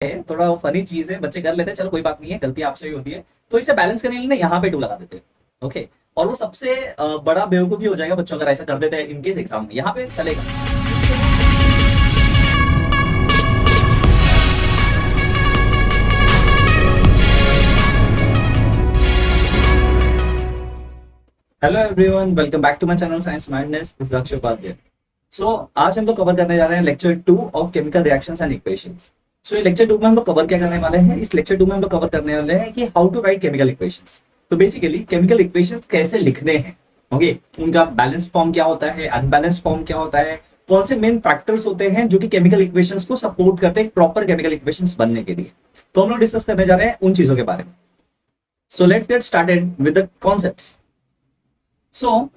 है, थोड़ा फनी चीज है, बच्चे कर लेते हैं, चलो कोई बात नहीं है, गलती आपसे ही होती है। तो इसे बैलेंस करने के लिए ना यहाँ पे 2 लगा देते हैं। ओके, और वो सबसे बड़ा बेवकूफी हो जाएगा बच्चों अगर ऐसा कर देते हैं इनकेस एग्जाम में, यहाँ पे चलेगा। Hello everyone, welcome back to my channel science mindness, this is Akshay Upadhyay. So आज हम लोग कवर करने जा रहे हैं lecture 2 of chemical reactions and equations. So ये लेक्चर 2 में हम लोग कवर क्या करने वाले हैं, इस लेक्चर 2 में हम लोग कवर करने वाले हैं कि how to write chemical equations. तो बेसिकली केमिकल इक्वेशंस कैसे लिखने हैं, ओके, उनका बैलेंस फॉर्म क्या होता है, अनबैलेंस फॉर्म क्या होता है, कौन से मेन फैक्टर्स होते हैं जो कि केमिकल इक्वेशंस को सपोर्ट करते हैं प्रॉपर केमिकल इक्वेशंस बनने के लिए। तो हम लोग डिस्कस करने जा रहे हैं उन चीजों के बारे में। So let's get started with the concepts.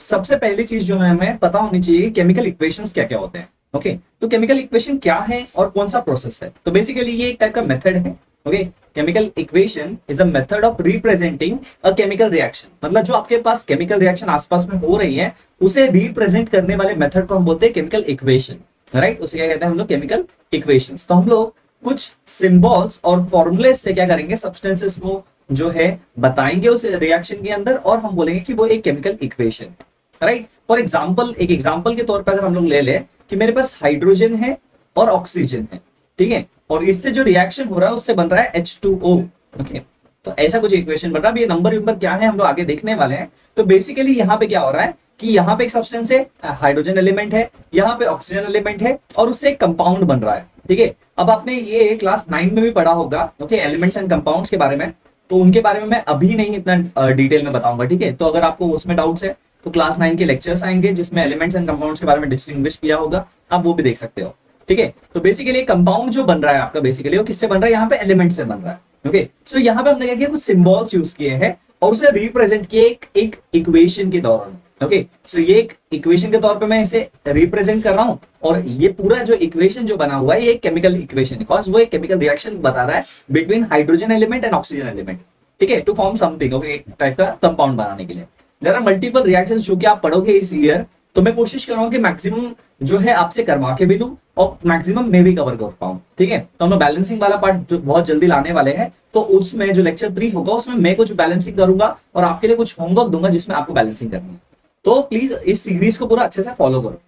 सबसे पहली चीज जो है हमें पता होनी चाहिए केमिकल इक्वेशंस क्या क्या होते हैं। ओके, तो केमिकल इक्वेशन क्या है और कौन सा प्रोसेस है। तो बेसिकली ये एक टाइप का मेथड है। Okay, chemical equation is a method of representing a chemical reaction. मतलब जो आपके पास केमिकल रिएक्शन आसपास में हो रही है उसे रिप्रेजेंट करने वाले मेथड को हम बोलते हैं केमिकल इक्वेशन। राइट, उसे क्या कहते हैं हम लोग, केमिकल इक्वेशंस। तो हम लोग कुछ सिंबल्स और फॉर्मूले से क्या करेंगे, सब्सटेंसेस को जो है बताएंगे उस रिएक्शन के अंदर, और हम बोलेंगे कि वो एक chemical equation. Right, for example, एक एग्जांपल के तौर पर अगर हम लोग ले ले कि मेरे पास हाइड्रोजन है और ऑक्सीजन है, ठीक है, और इससे जो रिएक्शन हो रहा है उससे बन रहा है H2O। ओके, तो ऐसा कुछ इक्वेशन बन रहा है। अभी ये नंबर क्या है हम लोग आगे देखने वाले हैं। तो बेसिकली यहाँ पे क्या हो रहा है कि यहाँ पे एक सब्सटेंस है, हाइड्रोजन एलिमेंट है, यहाँ पे ऑक्सीजन एलिमेंट है, और उससे एक कंपाउंड बन रहा है। ठीक है, अब आपने ये क्लास 9 में भी पढ़ा होगा, ओके, एलिमेंट्स एंड कंपाउंड्स के बारे में। तो उनके बारे में मैं अभी नहीं इतना डिटेल में बताऊंगा, ठीक है। तो अगर आपको उसमें डाउट्स है तो क्लास 9 के लेक्चर्स आएंगे जिसमें एलिमेंट्स एंड कंपाउंड्स के बारे में डिस्टिंग्विश किया होगा, आप वो भी देख सकते हो। ठीक है, तो बेसिकली कंपाउंड जो बन रहा है आपका, बेसिकली वो किससे बन रहा है, यहाँ पे एलिमेंट से बन रहा है। ओके, सो यहाँ पे हमने क्या किया, कुछ सिंबल्स यूज किए हैं और उसे रिप्रेजेंट किए एक इक्वेशन के दौरान। ओके, सो ये एक इक्वेशन के तौर पे मैं इसे रिप्रेजेंट कर रहा हूँ, और ये पूरा जो इक्वेशन जो बना हुआ है ये एक केमिकल इक्वेशन है, बिकॉज वो एक केमिकल रिएक्शन बता रहा है between hydrogen element and oxygen element. ठीक है, टू फॉर्म समथिंग, ओके, एक टाइप का कंपाउंड बनाने के लिए देयर आर मल्टीपल रिएक्शंस जो कि आप पढ़ोगे इस ईयर। तो मैं कोशिश कर रहा हूँ कि मैक्सिमम जो है आपसे करवा के भी लूं और मैक्सिमम मैं भी कवर कर पाऊं। ठीक है, तो हम बैलेंसिंग वाला पार्ट बहुत जल्दी लाने वाले हैं, तो उसमें जो लेक्चर 3 होगा उसमें मैं कुछ बैलेंसिंग करूंगा और आपके लिए कुछ होमवर्क दूंगा जिसमें आपको बैलेंसिंग करनी है। तो प्लीज इस सीरीज को पूरा अच्छे से फॉलो करो।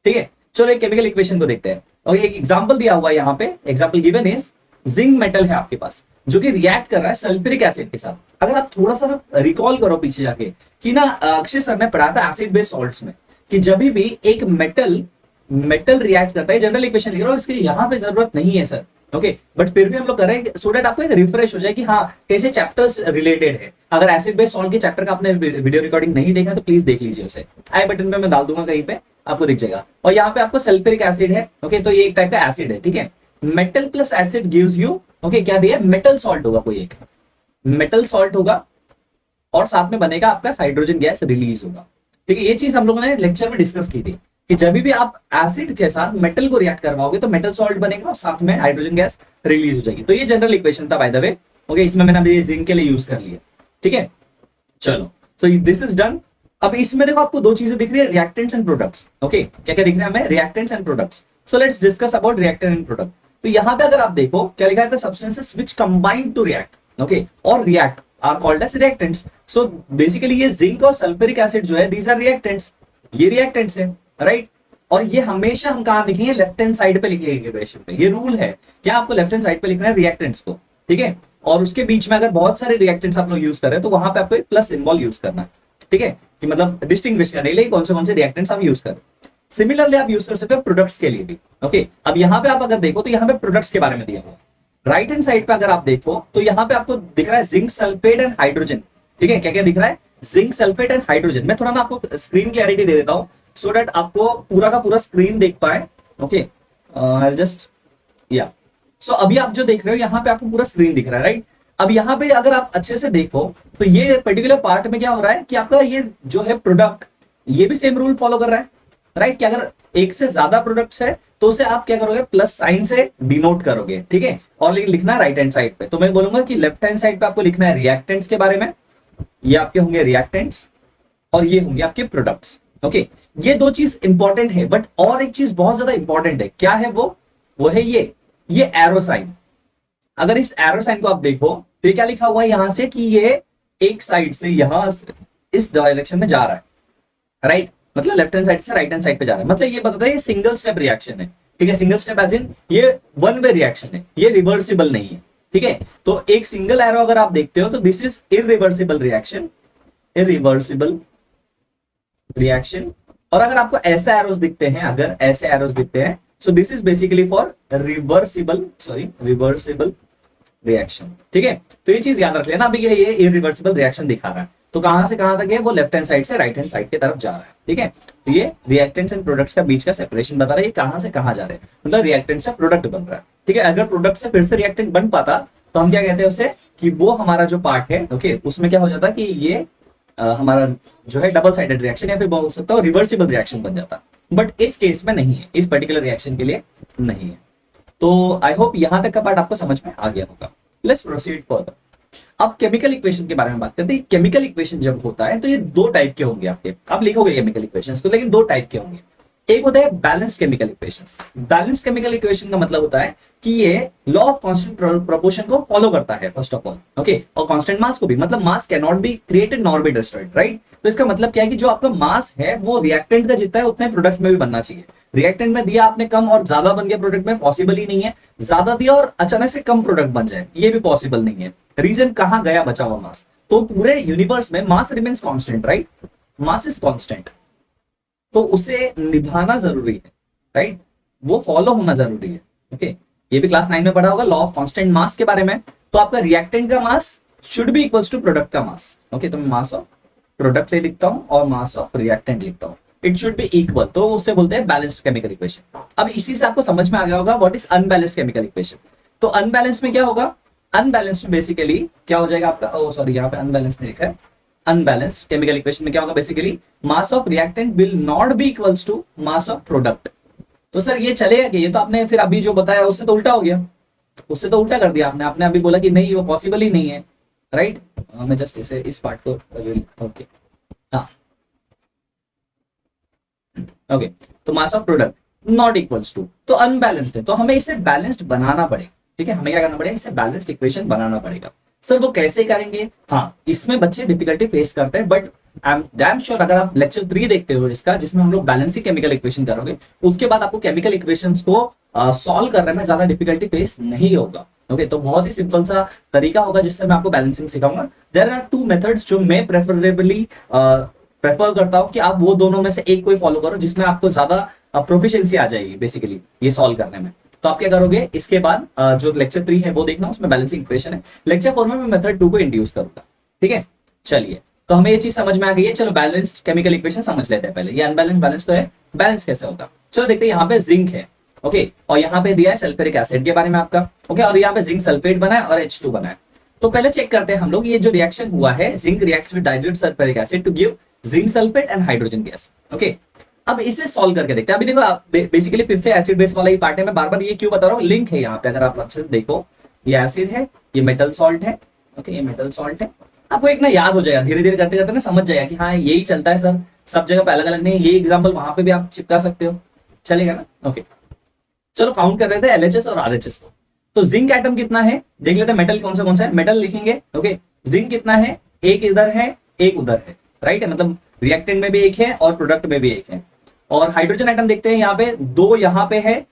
ठीक है, चलो एक केमिकल इक्वेशन को देखते हैं। और एक एग्जांपल दिया हुआ है यहाँ पे, example given is zinc metal है आपके पास जो कि रिएक्ट कर रहा है सल्फ्यूरिक एसिड के साथ। अगर आप थोड़ा सा रिकॉल करो पीछे जाके कि ना अक्षय सर ने पढ़ा था एसिड बेस्ड सॉल्ट्स में कि जब भी एक मेटल रिएक्ट करता है, जनरल इक्वेशन लिख रहा हूं, इसकी यहाँ पे जरूरत नहीं है सर। ओके, बट फिर भी हम लोग कर रहे हैं सो दैट आपको एक रिफ्रेश हो जाए कि हाँ कैसे चैप्टर्स रिलेटेड है। अगर एसिड बेस्ड सॉल्ट के चैप्टर का आपने वीडियो रिकॉर्डिंग नहीं देखा तो प्लीज देख लीजिए उसे, आई बटन पे मैं डाल दूंगा कहीं पे, आपको दिख जाएगा। और यहाँ पे आपको सल्फ्यूरिक एसिड है। ओके, तो ये एक टाइप का एसिड है। ठीक है, metal plus acid gives you, okay, क्या दिया, मेटल सॉल्ट होगा, कोई एक मेटल सॉल्ट होगा, और साथ में बनेगा आपका हाइड्रोजन गैस रिलीज होगा। ठीक है, ये चीज हम लोगों ने लेक्चर में डिस्कस की थी कि जब भी आप एसिड के साथ मेटल को रिएक्ट करवाओगे तो मेटल सॉल्ट बनेगा और साथ में हाइड्रोजन गैस रिलीज हो जाएगी। तो ये जनरल इक्वेशन था बाय द वे। ओके, इसमें मैंने अभी जिंक के लिए यूज कर लिया। ठीक है, चलो, सो दिस इज डन। अब इसमें देखो आपको 2 चीजें दिख रही है, रिएक्टेंट्स एंड प्रोडक्ट्स। ओके, क्या क्या दिख रहा है हमें, reactants and products. So let's discuss about reactant and product. तो यहाँ पे अगर आप देखो क्या लिखा है, substances which combine to react, okay, और react are called as reactants. So basically ये जिंक और सल्फ्यूरिक एसिड जो है दीज आर रिएक्टेंट्स, ये रिएक्टेंट्स है, राइट। और ये हमेशा हम कहां लिखेंगे, लेफ्ट हैंड साइड पे लिखेंगे इक्वेशन पे। ये रूल है क्या, आपको लेफ्ट हैंड साइड पे लिखना है रिएक्टेंट्स को। ठीक है, और उसके बीच में अगर बहुत सारे रिएक्टेंट्स आप लोग यूज कर रहे हैं तो वहां पे आपको एक प्लस सिंबल यूज करना है। ठीक है, कि मतलब डिस्टिंग्विश करने के लिए कौन से रिएक्टेंट्स हम यूज कर रहे हैं। सिमिलरली आप यूज कर सकते हो प्रोडक्ट्स के लिए भी। ओके, अब यहाँ पे आप अगर देखो तो यहाँ पे प्रोडक्ट्स के बारे में दिया हुआ है। राइट हैंड साइड पे अगर आप देखो तो यहाँ पे आपको दिख रहा है जिंक सल्फेट एंड हाइड्रोजन। ठीक है, क्या क्या दिख रहा है, जिंक सल्फेट एंड हाइड्रोजन। मैं थोड़ा ना आपको स्क्रीन क्लैरिटी दे देता हूँ सो दैट आपको पूरा का पूरा स्क्रीन देख पाए। ओके, जस्ट या सो अभी आप जो देख रहे हो यहाँ पे आपको पूरा स्क्रीन दिख रहा है, राइट। अब यहाँ पे अगर आप अच्छे से देखो तो ये पर्टिकुलर पार्ट में क्या हो रहा है कि आपका ये जो है प्रोडक्ट, ये भी सेम रूल फॉलो कर रहा है, राइट। कि अगर एक से ज्यादा प्रोडक्ट्स है तो उसे आप क्या करोगे, प्लस साइन से डिनोट करोगे। ठीक है, और लिखना राइट हैंड साइड पे। तो मैं बोलूंगा कि लेफ्ट हैंड साइड पे आपको लिखना है रिएक्टेंट्स के बारे में, ये आपके होंगे रिएक्टेंट्स और ये होंगे आपके प्रोडक्ट्स। ओके, ये 2 चीज इंपॉर्टेंट है, बट और एक चीज बहुत ज्यादा इंपॉर्टेंट है, क्या है वो है ये एरो साइन। अगर इस एरो साइन को आप देखो तो ये क्या लिखा हुआ है यहां से कि ये एक साइड से यहां इस डायरेक्शन में जा रहा है, राइट, मतलब लेफ्ट हैंड साइड से राइट हैंड साइड पे जा रहा है, मतलब ये बताता है ये सिंगल स्टेप रिएक्शन है, ठीक है, सिंगल स्टेप एज इन ये वन वे रिएक्शन है, ये रिवर्सिबल नहीं है, ठीक है। तो एक सिंगल एरो अगर आप देखते हो तो this is irreversible reaction, irreversible reaction. और अगर आपको ऐसे एरोस दिखते हैं, अगर ऐसे एरोस दिखते हैं, सो this is basically for reversible reaction, ठीक है। तो ये चीज याद रख लेना, अभी ये इरिवर्सिबल रिएक्शन दिखा रहा है, तो कहां से कहां तक है, वो लेफ्ट हैंड साइड से राइट हैंड साइड की तरफ जा रहा है, ठीक है। तो ये रिएक्टेंट्स एंड प्रोडक्ट्स का बीच का सेपरेशन बता रहा है, ये कहां से कहां जा रहे हैं, मतलब रिएक्टेंट से प्रोडक्ट बन रहा है, ठीक है। अगर प्रोडक्ट से फिर से रिएक्टेंट बन पाता तो हम क्या कहते हैं उससे, कि वो हमारा जो पार्ट है, ओके, उसमें क्या हो जाता कि ये हमारा जो है डबल साइडेड रिएक्शन या फिर बोल सकता हो रिवर्सिबल रिएक्शन बन जाता, बट इस केस में नहीं है, इस पर्टिकुलर रिएक्शन के लिए नहीं है। तो आई होप यहां तक का पार्ट आपको समझ में आ गया होगा। Let's proceed further. अब केमिकल इक्वेशन के बारे में बात करते हैं। केमिकल इक्वेशन जब होता है तो ये दो टाइप के होंगे आपके, आप लिखोगे केमिकल इक्वेशंस को, लेकिन दो टाइप के होंगे। एक होता है balanced chemical equations. Balanced chemical equation का मतलब होता है कि ये लॉ ऑफ कांस्टेंट प्रोपोर्शन को फॉलो करता है फर्स्ट ऑफ ऑल, ओके, और कांस्टेंट मास को भी, मतलब मास can not be created nor be destroyed, right. तो इसका मतलब क्या है कि जो आपका मास है वो रिएक्टेंट का जितना है उतने प्रोडक्ट में भी बनना चाहिए। रिएक्टेंट में दिया आपने कम और ज्यादा बन गया प्रोडक्ट में, पॉसिबल ही नहीं है। ज्यादा दिया और अचानक से कम प्रोडक्ट बन जाए, ये भी पॉसिबल नहीं है। रीजन कहां गया बचा हुआ मास, तो पूरे यूनिवर्स में mass remains constant, right, mass is constant, तो उसे निभाना जरूरी है, राइट, वो फॉलो होना जरूरी है, ओके। ये भी क्लास 9 में पढ़ा होगा लॉ ऑफ कांस्टेंट मास के बारे में। तो आपका रिएक्टेंट का mass should be equals to product का मास, ओके। तो मैं मास ऑफ प्रोडक्ट ले लिखता हूं और मास ऑफ रिएक्टेंट लिखता हूं, इट शुड बी इक्वल, तो उसे बोलते हैं बैलेंस्ड केमिकल इक्वेशन। अब इसी से आपको समझ में आ गया होगा what is unbalanced chemical equation. तो अनबैलेंस में क्या होगा, अनबैलेंस में बेसिकली क्या हो जाएगा आपका, ओ सॉरी यहाँ पे अनबैलेंस नहीं लिखा है। अनबैलेंस्ड केमिकल इक्वेशन में क्या होगा, basically mass of reactant will not be equals to mass of product. तो सर ये चलेगा कि, ये तो आपने फिर अभी जो बताया उससे तो उल्टा हो गया, उससे तो उल्टा कर दिया आपने, आपने अभी बोला कि नहीं वो पॉसिबल ही नहीं है, राइट। मैं जस्ट इसे इस पार्ट को, ओके, हाँ, ओके। तो mass of product not equals to, तो अनबैलेंस्ड है, तो हमें इसे बैलेंस्ड बनाना पड़ेगा, ठीक है। हमें क्या करना पड़ेगा, इसे बैलेंस्ड इक्वेशन बनाना पड़ेगा। सर वो कैसे करेंगे, हाँ, इसमें बच्चे डिफिकल्टी फेस करते हैं, but I am damn sure अगर आप लेक्चर 3 देखते हो इसका, जिसमें हम लोग बैलेंसिंग केमिकल इक्वेशन करोगे, उसके बाद आपको केमिकल इक्वेशंस को सॉल्व करने में ज्यादा डिफिकल्टी फेस नहीं होगा, ओके। तो बहुत ही सिंपल सा तरीका होगा जिससे मैं आपको बैलेंसिंग सिखाऊंगा। देयर आर टू मेथड्स जो मैं प्रेफरेबली प्रेफर करता हूँ कि आप वो दोनों में से एक कोई फॉलो करो जिसमें आपको ज्यादा प्रोफिशिएंसी आ जाएगी बेसिकली ये सॉल्व करने में। तो आप क्या करोगे, इसके बाद जो लेक्चर 3 है वो देखना, उसमें बैलेंसिंग इक्वेशन है। लेक्चर 4 में मैं मेथड 2 को इंट्रोड्यूस करूंगा, ठीक है। चलिए, तो हमें ये चीज समझ में आ गई है। चलो बैलेंस्ड केमिकल इक्वेशन समझ लेते हैं पहले। ये अनबैलेंस बैलेंस तो है, बैलेंस कैसे होगा, चलो देखते हैं। यहाँ पे जिंक है, ओके, और यहाँ पे दिया है सल्फ्यूरिक एसिड के बारे में आपका, ओके, और यहाँ पे जिंक सल्फेट बना है और H2 बना है। तो पहले चेक करते हैं हम लोग, ये जो रिएक्शन हुआ है, zinc reacts with diluted sulphuric acid to give zinc sulphate and hydrogen gas, okay. अब इसे सॉल्व करके देखते हैं। अभी देखो आप बेसिकली फिर से एसिड बेस वाला ही पार्ट है, मैं बार बार ये क्यों बता रहा हूँ, लिंक है यहाँ पे, अगर आप अच्छे से देखो, ये एसिड है, ये मेटल सॉल्ट है, ओके, ये मेटल सॉल्ट है। आपको एक ना याद हो जाएगा, धीरे धीरे करते करते ना समझ जाएगा कि हाँ यही चलता है सर, सब जगह पे अलग अलग नहीं, ये एग्जाम्पल वहां पे भी आप चिपका सकते हो, चलेगा ना, ओके। चलो काउंट कर रहे थे LHS और RHS को। तो जिंक एटम कितना है देख लेते हैं, मेटल कौन सा है, मेटल लिखेंगे, ओके। जिंक कितना है, एक इधर है एक उधर है, राइट है, मतलब रिएक्टेंट में भी एक है और प्रोडक्ट में भी एक है। और हाइड्रोजन एटम देखते हैं, यहाँ पे दो यहाँ पे है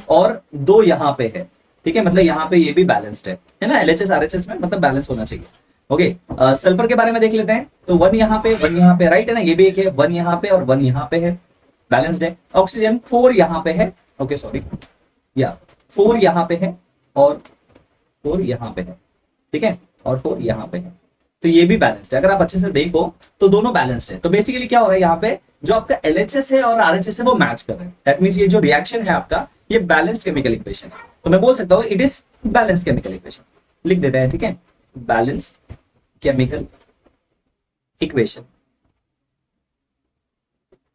और दो यहाँ पे है, ठीक है, मतलब यहाँ पे ये भी बैलेंस्ड है ना, LHS RHS में मतलब बैलेंस होना चाहिए, ओके। सल्फर के बारे में देख लेते हैं, तो 1 यहाँ पे 1 यहाँ पे, राइट है ना, ये भी एक है, 1 यहाँ पे और 1 यहाँ पे है, बैलेंस्ड है। ऑक्सीजन 4 यहाँ पे है, ओके सॉरी, या 4 यहाँ पे है और 4 यहाँ पे है, ठीक है, और 4 यहाँ पे है, तो ये भी बैलेंस्ड है। अगर आप अच्छे से देखो तो दोनों बैलेंस्ड है। तो बेसिकली क्या हो रहा है, यहाँ पे जो आपका LHS है और RHS है वो मैच कर रहे हैं, दैट मींस ये जो रिएक्शन है आपका, ये बैलेंस्ड केमिकल इक्वेशन है। तो मैं बोल सकता हूँ it is balanced chemical equation, लिख देते हैं, ठीक है, balanced chemical equation,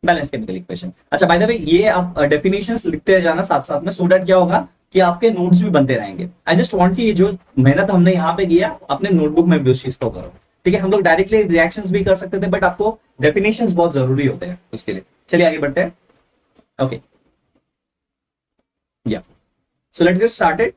balance chemical equation. अच्छा बाय द वे, ये आप डेफिनेशंस लिखते जाना साथ साथ में, सो दैट क्या होगा कि आपके नोट्स भी बनते रहेंगे। आई जस्ट वांट कि ये जो मेहनत हमने यहाँ पे किया अपने नोटबुक में भी उस चीज को करो, ठीक है। हम लोग डायरेक्टली रिएक्शंस भी कर सकते थे, बट आपको डेफिनेशंस बहुत जरूरी होते हैं उसके लिए। चलिए आगे बढ़ते हैं, ओके, या सो लेट्स गेट स्टार्टेड।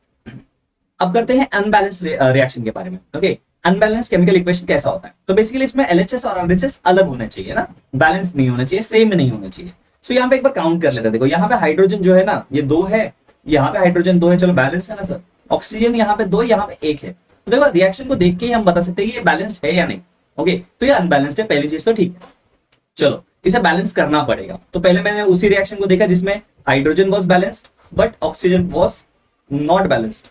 अब करते हैं अनबैलेंस रिएक्शन के बारे में। ओके, अनबैलेंस केमिकल इक्वेशन कैसा होता है? तो बेसिकली इसमें एलएचएस और आरएचएस अलग होना चाहिए ना, बैलेंस नहीं होना चाहिए, सेम नहीं होना चाहिए। सो यहाँ पे एक बार काउंट कर लेते हैं। देखो यहाँ पे हाइड्रोजन जो है ना, ये 2 है, यहाँ पे हाइड्रोजन 2 है, चलो बैलेंस है ना सर। ऑक्सीजन यहाँ पे 2, यहाँ पे 1 है। तो देखो रिएक्शन को देख के ही हम बता सकते हैं कि ये बैलेंस्ड है या नहीं। ओके, तो ये अनबैलेंस्ड है, पहली चीज तो ठीक है। चलो इसे बैलेंस करना पड़ेगा। तो पहले मैंने उसी रिएक्शन को देखा जिसमें hydrogen was balanced but oxygen was not balanced,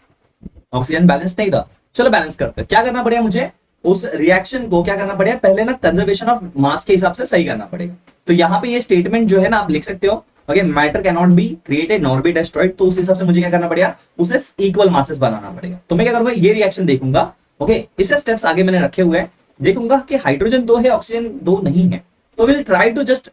oxygen balance नहीं था। चलो बैलेंस करते हैं। क्या करना पड़ेगा मुझे? उस रिएक्शन को क्या करना पड़ेगा? पहले ना कंजर्वेशन ऑफ मास के हिसाब से सही करना पड़ेगा। तो यहाँ पे ये स्टेटमेंट जो है ना, आप लिख सकते हो, okay, matter can not be created nor be destroyed. तो उस हिसाब से मुझे क्या करना पड़ेगा? उसे इक्वल मासेस बनाना पड़ेगा। तो मैं क्या करूंगा? ये रिएक्शन देखूंगा। ओके, इससे स्टेप्स आगे मैंने रखे हुए हैं। देखूंगा कि हाइड्रोजन 2 है, ऑक्सीजन 2 नहीं है, तो will try to just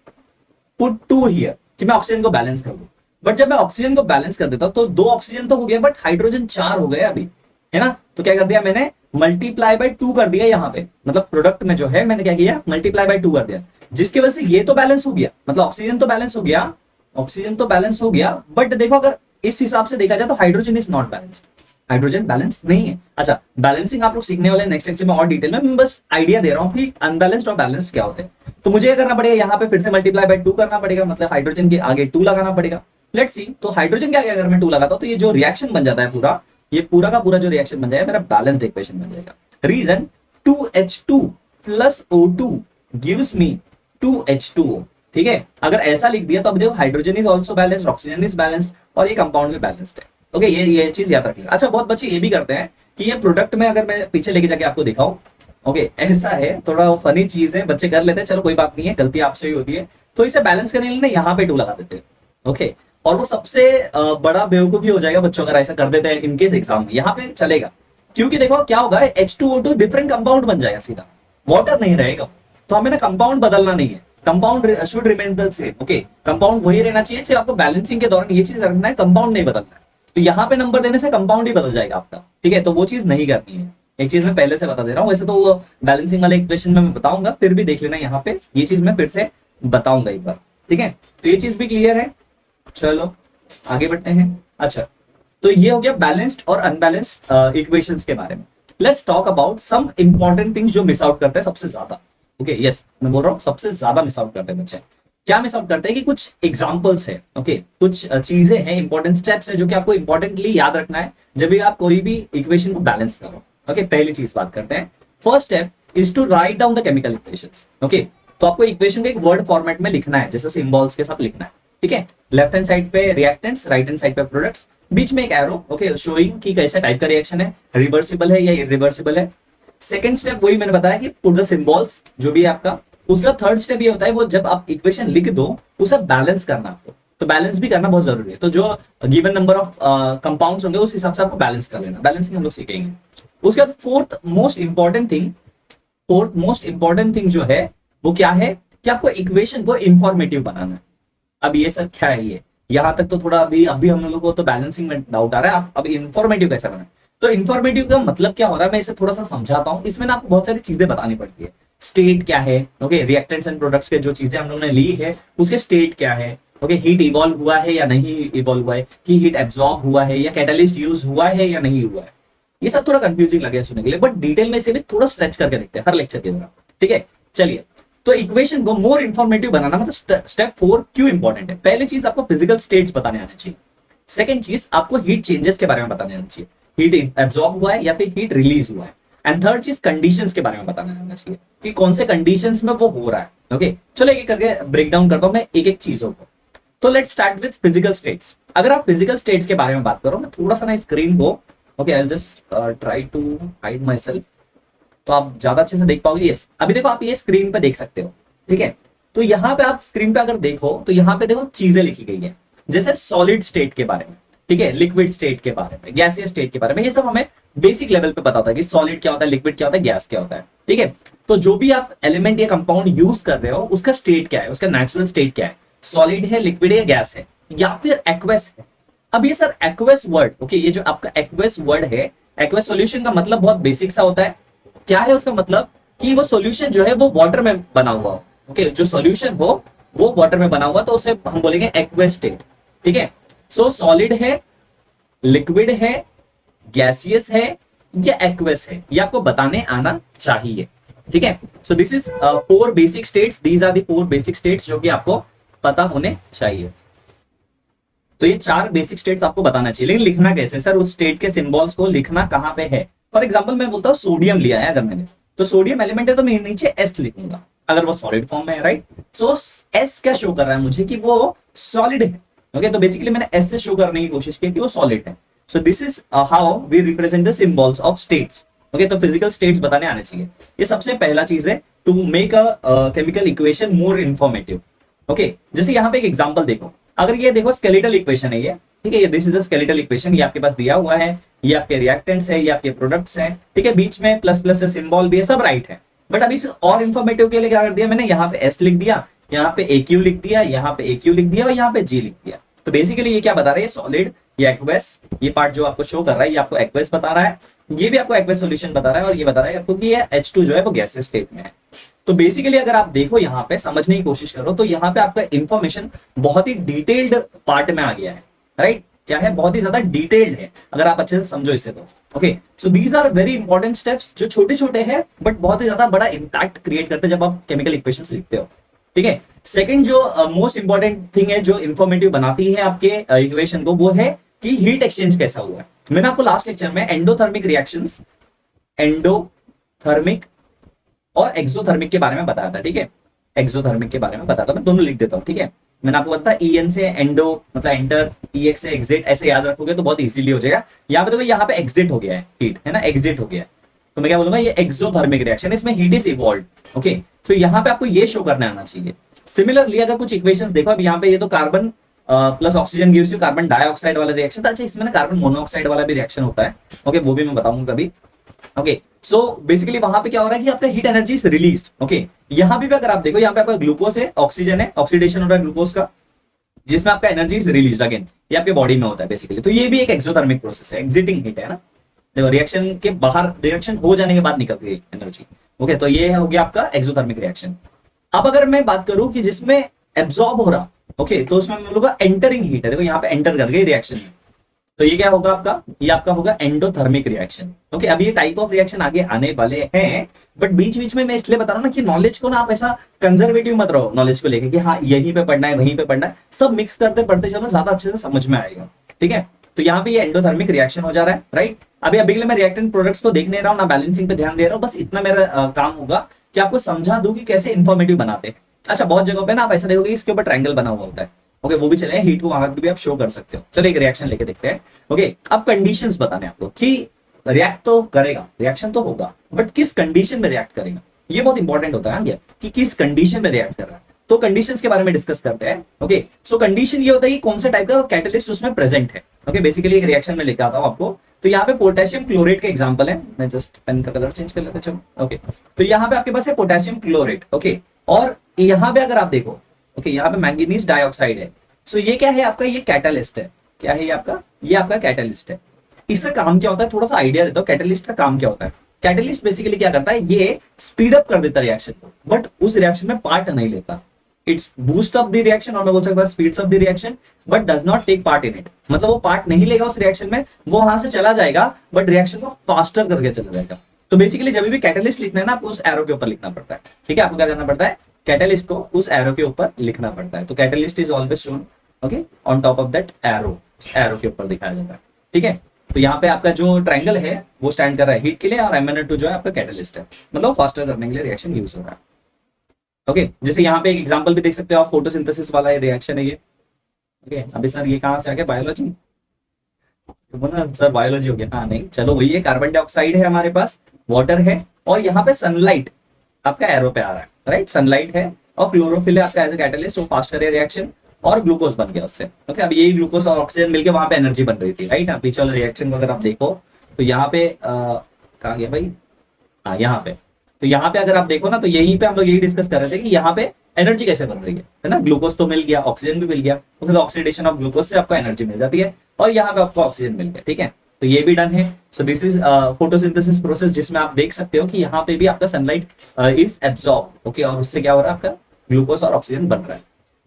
put 2 here कि मैं ऑक्सीजन को बैलेंस कर दूं। बट जब मैं ऑक्सीजन को बैलेंस कर देता हूं तो 2 ऑक्सीजन तो हो गया, बट हाइड्रोजन 4 हो गए अभी, है ना। तो क्या कर दिया मैंने? मल्टीप्लाई बाय 2 कर दिया यहाँ पे, मतलब प्रोडक्ट में जो है मैंने क्या किया? मल्टीप्लाई बाय 2 कर दिया, जिसकी वजह से ये तो बैलेंस हो गया, मतलब ऑक्सीजन तो बैलेंस हो गया, ऑक्सीजन तो बैलेंस हो गया। बट देखो अगर इस हिसाब से देखा जाए तो hydrogen is not balance, hydrogen balance नहीं है। अच्छा, बैलेंसिंग आप लोग सीखने वाले नेक्स्ट लेक्चर में और डिटेल में, मैं बस आइडिया दे रहा हूँ कि अनबैलेंस्ड और बैलेंस क्या होते हैं। तो मुझे क्या करना पड़ेगा? यहाँ पे फिर से मल्टीप्लाई बाय 2 करना पड़ेगा, मतलब हाइड्रोजन के आगे 2 लगाना पड़ेगा। लेट्स सी, तो हाइड्रोजन के आगे अगर मैं 2 लगाता हूं तो ये जो रिएक्शन बन जाता है पूरा, ये पूरा का पूरा जो रिएक्शन बन जाएगा मेरा बैलेंस्ड इक्वेशन बन जाएगा। Reason 2H2 plus O2 gives me 2H2O। ठीक है, अगर ऐसा लिख दिया तो अब देखो hydrogen is also balanced, oxygen is balanced और ये कंपाउंड में बैलेंस्ड है। ओके, ये चीज याद रखिएगा। अच्छा, बहुत बच्चे ये भी करते हैं कि ये प्रोडक्ट में, अगर मैं पीछे लेके जाके आपको दिखाऊं, ओके, ऐसा है, थोड़ा फनी चीज है, बच्चे कर लेते हैं, चलो कोई बात नहीं है, गलती आपसे ही होती है। तो इसे बैलेंस करने के लिए ना यहाँ पे 2 लगा देते हैं। ओके, और वो सबसे बड़ा बेवकूफी हो जाएगा बच्चों अगर ऐसा कर देते हैं इनकेस एग्जाम में, यहाँ पे चलेगा। क्योंकि देखो क्या होगा, H2O2 डिफरेंट कंपाउंड बन जाएगा सीधा, वाटर नहीं रहेगा। तो हमें ना कंपाउंड बदलना नहीं है, compound should remain the same. Okay, compound वही रहना चाहिए, सिर्फ आपको बैलेंसिंग के दौरान ये चीज रखना है, कंपाउंड नहीं बदलना है। तो यहाँ पे नंबर देने से कंपाउंड ही बदल जाएगा आपका, ठीक है, तो वो चीज नहीं करनी है। एक चीज मैं पहले से बता दे रहा हूँ, वैसे तो वो बैलेंसिंग वाले इक्वेशन में मैं बताऊंगा, फिर भी देख लेना यहाँ पे, ये चीज मैं फिर से बताऊंगा एक बार, ठीक है। तो ये चीज भी क्लियर है। चलो आगे बढ़ते हैं। अच्छा, तो ये हो गया बैलेंस्ड और अनबैलेंस्ड इक्वेशंस के बारे में। Let's talk about some important things जो मिस आउट करते हैं सबसे ज्यादा। ओके, यस, मैं बोल रहा हूँ सबसे ज्यादा मिस आउट करते हैं बच्चे। क्या मिस आउट करते हैं कि कुछ एग्जांपल्स है, ओके, कुछ चीजें हैं, इंपॉर्टेंट स्टेप्स है जो कि आपको इंपॉर्टेंटली याद रखना है जब भी आप कोई भी इक्वेशन को बैलेंस करो। ओके, पहली चीज बात करते हैं। First step is to write down the chemical equations. Okay, तो आपको इक्वेशन को एक वर्ड फॉर्मेट में लिखना है, जैसे सिंबल्स के साथ लिखना है, ठीक है। लेफ्ट हैंड साइड पे रिएक्टेंट्स, राइट हैंड साइड पे प्रोडक्ट्स, बीच में एक एरो, ओके, शोइंग कि कैसे टाइप का रिएक्शन है, रिवर्सिबल है या इरिवर्सिबल है। सेकंड स्टेप वही मैंने बताया कि पुट द सिंबल्स जो भी है आपका। उसका थर्ड स्टेप ये होता है, वो जब आप इक्वेशन लिख दो उसे बैलेंस करना आपको, तो बैलेंस भी करना बहुत जरूरी है। तो जो गिवन नंबर ऑफ कंपाउंड्स होंगे उस हिसाब से आपको बैलेंस कर लेना, बैलेंसिंग हम लोग सीखेंगे। उसके बाद फोर्थ मोस्ट इंपॉर्टेंट थिंग जो है वो क्या है कि आपको इक्वेशन को इंफॉर्मेटिव बनाना है। अब ये सब क्या है, ये यहाँ तक तो थोड़ा अभी हम लोगों को तो बैलेंसिंग में डाउट आ रहा है, अब इंफॉर्मेटिव कैसे बनाए। तो इंफॉर्मेटिव का मतलब क्या हो रहा है, मैं इसे थोड़ा सा समझाता हूँ। इसमें ना आपको बहुत सारी चीजें बतानी पड़ती है। स्टेट क्या है, ओके, रिएक्टेंट्स एंड प्रोडक्ट्स के जो चीजें हम लोगों ने ली है उसके स्टेट क्या है, ओके, हीट इवॉल्व हुआ है या नहीं इवॉल्व हुआ है, कि हीट एब्जॉर्ब हुआ है या कैटलिस्ट यूज हुआ है या नहीं हुआ है। ये सब थोड़ा कंफ्यूजिंग लगे सुनने के लिए, बट डिटेल में इसे भी थोड़ा स्ट्रेच करके देखते हैं हर लेक्चर के दौरान, ठीक है। चलिए, तो इक्वेशन को मोर इंफॉर्मेटिव बनाना मतलब स्टेप 4 क्यों इंपॉर्टेंट है। पहली चीज आपको फिजिकल स्टेट्स बताने आने चाहिए। सेकंड चीज आपको हीट चेंजेस के बारे में बताने आना चाहिए, हीट एब्जॉर्ब हुआ है या फिर हीट रिलीज हुआ है। एंड थर्ड चीज कंडीशंस के बारे में बताना आना चाहिए कि कौन से कंडीशंस में वो हो रहा है। ओके, चलो एक करके ब्रेक डाउन करता हूं मैं एक एक चीजों को। तो let's start with physical states. अगर आप फिजिकल स्टेट्स के बारे में बात करो, मैं थोड़ा सा ना स्क्रीन को, okay, I will just try to hide myself, तो आप ज्यादा अच्छे से देख पाओगे। यस, अभी देखो आप ये स्क्रीन पे देख सकते हो, ठीक है। तो यहाँ पे आप स्क्रीन पे अगर देखो तो यहाँ पे देखो चीजें लिखी गई है, जैसे सॉलिड स्टेट के बारे में, ठीक है, लिक्विड स्टेट के बारे में, गैसियस स्टेट के बारे में। ये सब हमें बेसिक लेवल पे पता होता है कि सॉलिड क्या होता है, लिक्विड क्या होता है, गैस क्या होता है, ठीक है। तो जो भी आप एलिमेंट या कंपाउंड यूज कर रहे हो उसका स्टेट क्या है, उसका नेचुरल स्टेट क्या है, सॉलिड है, लिक्विड है, गैस है या फिर एक्वस है। अब ये सर एक्वस वर्ड, ओके, ये जो आपका एक्वस वर्ड है, एक्वस सॉल्यूशन का मतलब बहुत बेसिक सा होता है। क्या है उसका मतलब कि वो सॉल्यूशन जो है वो वाटर में बना हुआ हो, ओके, जो सॉल्यूशन हो वो वाटर में बना हुआ, तो उसे हम बोलेंगे एक्वस स्टेट, ठीक है। सो सॉलिड है, लिक्विड है, गैसियस है या एक्वस है, ये आपको बताने आना चाहिए, ठीक है। So this is 4 basic states, these are the 4 basic states जो कि आपको पता होने चाहिए। तो ये 4 बेसिक स्टेट्स आपको बताना चाहिए, लेकिन लिखना कैसे सर, उस स्टेट के सिंबल्स को लिखना कहां पे है। फॉर एग्जांपल मैं बोलता हूं सोडियम लिया है अगर मैंने, तो सोडियम एलिमेंट है तो मैं नीचे एस लिखूंगा अगर वो सॉलिड फॉर्म में है, राइट। सो एस क्या शो कर रहा है मुझे कि वो सॉलिड है, ओके। तो बेसिकली मैंने एस से शो करने की कोशिश की कि वो सॉलिड है। So this is how we represent the symbols of states, okay. तो फिजिकल स्टेट्स बताने आने चाहिए, ये सबसे पहला चीज है to make a chemical equation more informative, okay. जैसे यहाँ पे एक एग्जांपल देखो, अगर ये देखो स्केलेटल इक्वेशन है ये, ठीक है, ये this is a skeletal equation, ये आपके पास दिया हुआ है, ये आपके रिएक्टेंट्स है, ये आपके प्रोडक्ट्स हैं, ठीक है, बीच में प्लस प्लस से सिंबल भी है, सब राइट है। बट अभी और इंफॉर्मेटिव के लिए क्या कर दिया मैंने, यहाँ पे एस लिख दिया, यहाँ पे ए क्यू लिख दिया, यहाँ पे ए क्यू लिख दिया और यहाँ पे जी लिख दिया। तो बेसिकली ये क्या बता रहा है, सॉलिड, ये एक्वेस, ये पार्ट जो आपको शो कर रहा है ये आपको एक्वेस बता रहा है, ये भी आपको एक्वेस सॉल्यूशन बता रहा है, और ये बता रहा है आपको कि ये H2 जो है वो गैसियस स्टेट में है। तो बेसिकली अगर आप देखो यहाँ पे समझने की कोशिश करो तो यहाँ पे आपका इंफॉर्मेशन बहुत ही डिटेल्ड पार्ट में आ गया है, राइट। क्या है, बहुत ही ज्यादा डिटेल्ड है अगर आप अच्छे से समझो इसे तो, okay. So these are very important steps जो छोटे छोटे हैं बट बहुत ही ज्यादा बड़ा इंपैक्ट क्रिएट करते हैं जब आप केमिकल इक्वेशंस लिखते हो, ठीक है। सेकंड जो मोस्ट इंपॉर्टेंट थिंग है जो इंफॉर्मेटिव बनाती है आपके इक्वेशन को, वो है कि हीट एक्सचेंज कैसा हुआ है। मैंने आपको लास्ट लेक्चर में एंडोथर्मिक रिएक्शंस, एंडोथर्मिक और एक्सोथर्मिक के बारे में बताया था, ठीक है। एक्सोथर्मिक के बारे में बताता, मैं दोनों लिख देता हूँ, ठीक है। मैंने आपको बताया EN से एंडो मतलब एंटर, EX से एग्जिट, ऐसे याद रखोगे तो बहुत इजीली हो जाएगा। यहाँ पे देखो यहाँ पे एग्जिट हो गया है, हीट है ना, एग्जिट हो गया है, तो मैं क्या बोलूंगा, ये एक्सोथर्मिक रिएक्शन, इसमें हीट इज इवॉल्व, ओके। तो यहाँ पे आपको ये शो करने आना चाहिए। सिमिलरली अगर कुछ इक्वेशंस देखो, अब यहाँ पे ये तो carbon plus oxygen gives you carbon dioxide वाला रिएक्शन, अच्छा इसमें ना कार्बन मोनोऑक्साइड वाला भी रिएक्शन होता है, ओके, वो भी मैं बताऊंगा कभी, ओके। सो बेसिकली वहां पे क्या हो रहा है कि आपका heat energy is released, okay. यहाँ भी अगर आप देखो, यहाँ पे आपका ग्लूकोज है, ऑक्सीजन है, ऑक्सीडेशन हो रहा है ग्लूकोज का, जिसमें आपका एनर्जी इज रिलीज अगेन, ये आपके बॉडी में होता है बेसिकली। तो ये भी एक एक्सोथर्मिक प्रोसेस है, एग्जिटिंग हीट है ना, देखो रिएक्शन के बाहर, रिएक्शन हो जाने के बाद निकल रही है एनर्जी, ओके। तो ये हो गया आपका एक्सोथर्मिक रिएक्शन। अब अगर मैं बात करूं कि जिसमें एब्जॉर्ब हो रहा, ओके, तो उसमें हम लोग एंटरिंग हीट है, देखो यहाँ पे एंटर कर गई रिएक्शन में, तो ये क्या होगा आपका, ये आपका होगा एंडोथर्मिक रिएक्शन, ओके। अब ये टाइप ऑफ रिएक्शन आगे आने वाले हैं, बट बीच बीच में मैं इसलिए बता रहा हूं ना कि नॉलेज को ना आप ऐसा कंजर्वेटिव मत रहो नॉलेज को लेके कि हाँ यहीं पे पढ़ना है वहीं पे पढ़ना है, सब मिक्स करते पढ़ते चलो, ज्यादा अच्छे से समझ में आएगा, ठीक है। तो यहाँ पे ये एंडोथर्मिक रिएक्शन हो जा रहा है, राइट। अभी के लिए मैं रिएक्टेंट प्रोडक्ट्स को देख नहीं रहा हूँ ना, बैलेंसिंग पे ध्यान दे रहा हूँ, बस इतना मेरा काम होगा कि आपको समझा दूं कि कैसे इंफॉर्मेटिव बनाते हैं। अच्छा, बहुत जगह पे ना आप ऐसा देखोगे इसके ऊपर ट्रायंगल बना हुआ होता है, ओके, वो भी चले, हीट को वहां पे भी आप शो कर सकते हो। चलो एक रिएक्शन लेके देखते हैं, ओके। अब कंडीशंस बताने आपको कि रिएक्ट तो करेगा, रिएक्शन तो होगा, बट किस कंडीशन में रिएक्ट करेगा, ये बहुत इंपॉर्टेंट होता है कि किस कंडीशन में रिएक्ट कर रहा है। तो कंडीशंस के बारे में डिस्कस करते हैं, ओके। सो कंडीशन ये होता है कि कौन सा टाइप का कैटलिस्ट उसमें प्रेजेंट है, ओके। बेसिकली एक रिएक्शन में लेके आता हूं आपको, तो यहाँ पे पोटेशियम क्लोरेट का एग्जांपल है, मैं जस्ट पेन का कलर चेंज कर लेते चलो, ओके। तो यहाँ पे आपके पास है पोटेशियम क्लोरेट, ओके, और यहाँ पे अगर आप देखो, ओके, यहाँ पे मैंगनीज डाइऑक्साइड है। सो ये क्या है आपका, ये कैटलिस्ट है, क्या है ये आपका कैटलिस्ट है। इसका काम क्या होता है, थोड़ा सा आइडिया देता हूँ कैटलिस्ट का काम क्या होता है। कैटलिस्ट बेसिकली क्या करता है, ये स्पीड अप कर देता है रिएक्शन को, बट उस रिएक्शन में पार्ट नहीं लेता। It's boost up the reaction, और मैं बोल सकता हूं speeds up the reaction, but does not take part in it. मतलब वो पार्ट नहीं लेगा उस रिएक्शन में, वो वहां से चला जाएगा बट रिएक्शन को फास्टर करके चला जाएगा। तो बेसिकली जब भी कैटलिस्ट लिखना है ना, आपको उस एरो के ऊपर लिखना पड़ता है, ठीक है। आपको क्या करना पड़ता है, कैटलिस्ट को उस एरो के ऊपर लिखना पड़ता है। तो catalyst is always shown, okay, on top of that arrow, arrow के ऊपर दिखाया जाता है, ठीक है। तो यहाँ पे आपका जो ट्रायंगल है वो स्टैंड कर रहा है हीट के लिए, और MnO2 जो है आपका कैटलिस्ट है, मतलब फास्टर करने के लिए रिएक्शन यूज हो रहा है, ओके। जैसे यहाँ पे एक एग्जांपल भी देख सकते हो आप, फोटोसिंथेसिस वाला रिएक्शन है ये, ओके। अभी सर ये कहाँ से आ गया, बायोलॉजी, सर बायोलॉजी हो गया, हाँ नहीं, चलो वही है, कार्बन डाइऑक्साइड है हमारे पास, वाटर है, और यहाँ पे सनलाइट आपका एरो पे आ रहा है, राइट। सनलाइट है और क्लोरोफिल है आपका एज ए कैटलिस्ट, वो फास्ट करे रिएक्शन, और ग्लूकोज बन गया उससे, ओके। अब यही ग्लूकोज और ऑक्सीजन मिलकर वहां पे एनर्जी बन रही थी, राइट। पीछे वाले रिएक्शन को अगर आप देखो तो यहाँ पे कहाँ गया भाई, हाँ यहाँ पे, तो यहाँ पे अगर आप देखो ना, तो यहीं पे हम लोग यही डिस्कस कर रहे थे कि यहाँ पे एनर्जी कैसे बन रही है ना, ग्लूकोज तो मिल गया, ऑक्सीजन भी मिल गया, तो ऑक्सीडेशन ऑफ ग्लूकोज से आपको एनर्जी मिल जाती है, और यहाँ पे आपको ऑक्सीजन मिल गया, ठीक है। तो ये भी डन है। So this is photosynthesis process, जिसमें आप देख सकते हो कि यहाँ पे भी आपका सनलाइट इज एब्सॉर्ब, ओके, और उससे क्या हो रहा है, आपका ग्लूकोज और ऑक्सीजन बन रहा है।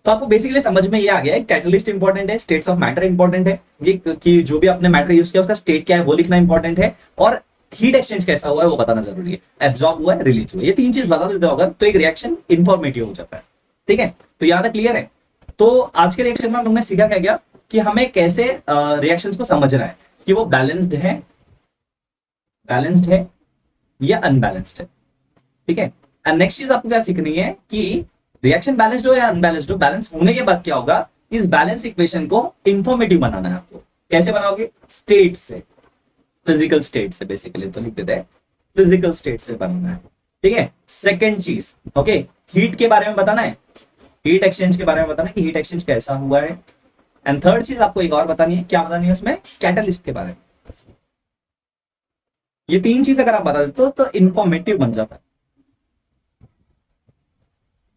तो आपको बेसिकली समझ में ये आ गया है, कैटलिस्ट इंपॉर्टेंट है, स्टेट्स ऑफ मैटर इंपॉर्टेंट है, ये कि जो भी आपने मैटर यूज किया उसका स्टेट क्या है वो लिखना इंपॉर्टेंट है, और हीट एक्सचेंज कैसा हुआ है वो बताना जरूरी है, एब्जॉर्ब हुआ है, रिलीज हुआ है, ये तीन चीज बता देते हो अगर तो एक रिएक्शन इंफॉर्मेटिव हो जाता है। ठीक है, तो यहाँ तक क्लियर है। तो आज के रिएक्शन में हम लोगों ने सीखा क्या गया कि हमें कैसे रिएक्शंस को समझना है कि वो बैलेंस्ड है या अनबैलेंस्ड है। ठीक है, एंड नेक्स्ट चीज आपको क्या सीखनी है कि रिएक्शन बैलेंस्ड हो या अनबैलेंस्ड हो, बैलेंस होने के बाद क्या होगा, इस बैलेंस इक्वेशन को इंफॉर्मेटिव बनाना है आपको। कैसे बनाओगे, स्टेट से, फिजिकल स्टेट से, बेसिकली तो लिख देते हैं फिजिकल स्टेट से बनाना है। ठीक है, सेकेंड चीज ओके, हीट के बारे में बताना है, हीट एक्सचेंज के बारे में बताना है कि हीट एक्सचेंज कैसा हुआ है। एंड थर्ड चीज आपको एक और बतानी है, क्या बतानी है उसमें, कैटलिस्ट के बारे में। ये तीन चीज अगर आप बता देते हो तो इंफॉर्मेटिव बन जाता है,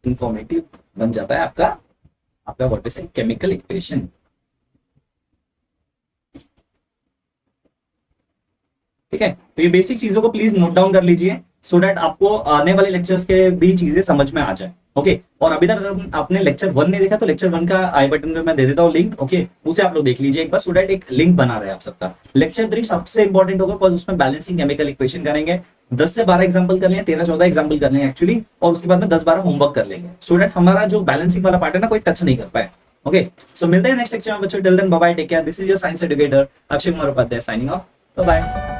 इंफॉर्मेटिव बन जाता है आपका आपका व्हाट इज केमिकल इक्वेशन। ठीक है, तो ये बेसिक चीजों को प्लीज नोट डाउन कर लीजिए सो दैट आपको आने वाले लेक्चर्स के भी चीजें समझ में आ जाए। ओके, और अभी तक अगर आपने लेक्चर 1 नहीं देखा तो लेक्चर 1 का आई बटन में मैं दे देता हूँ लिंक, ओके, उसे आप लोग देख लीजिए एक बार सो दैट एक लिंक बना रहे आप सबका। लेक्चर 3 सबसे इंपॉर्टेंट होगा बिकॉज उसमें बैलेंसिंग केमिकल इक्वेशन करेंगे, 10 से 12 एग्जांपल कर लेंगे, 13-14 एग्जांपल कर लेंगे एक्चुअली, और उसके बाद में 10-12 होमवर्क कर लेंगे सो दैट हमारा जो बैलेंसिंग वाला पार्ट है ना कोई टच नहीं कर पाए। ओके, सो मिलते हैं नेक्स्ट लेक्चर में बच्चों, till then bye bye, take care, this is your science educator Akshay Kumar Upadhyay signing off, bye bye.